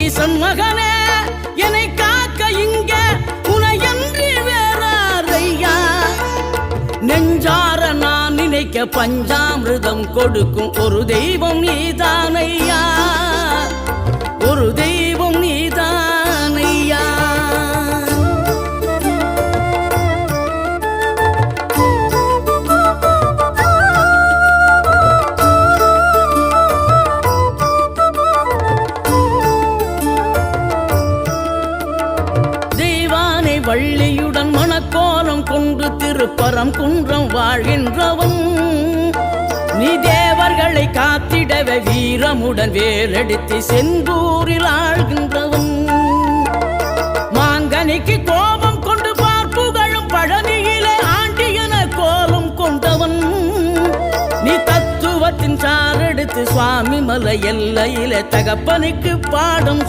சண்மகனே என்னை காக்க இங்க உனையன்றி வேறாரையா நெஞ்சார நான் நினைக்க பஞ்சாமிர்தம் கொடுக்கும் ஒரு தெய்வம் நீதானையா ஒரு தெய்வம் நீதானையா வள்ளியுடன் மணக்கோலம் கொண்டு திருப்பரம் குன்றம் வாழ்கின்றவன் நீ தேவர்களை காத்திடவே வீரமுடன் வேலெடுத்து செந்தூரில் ஆழ்கின்றவன் மாங்கனிக்கு கோபம் கொண்டு பார்ப்புகழும் பழனியிலே ஆண்டியன கோலம் கொண்டவன் நீ தத்துவத்தின் சாரெடுத்து சுவாமி மலை எல்லையிலே தகப்பனுக்கு பாடம்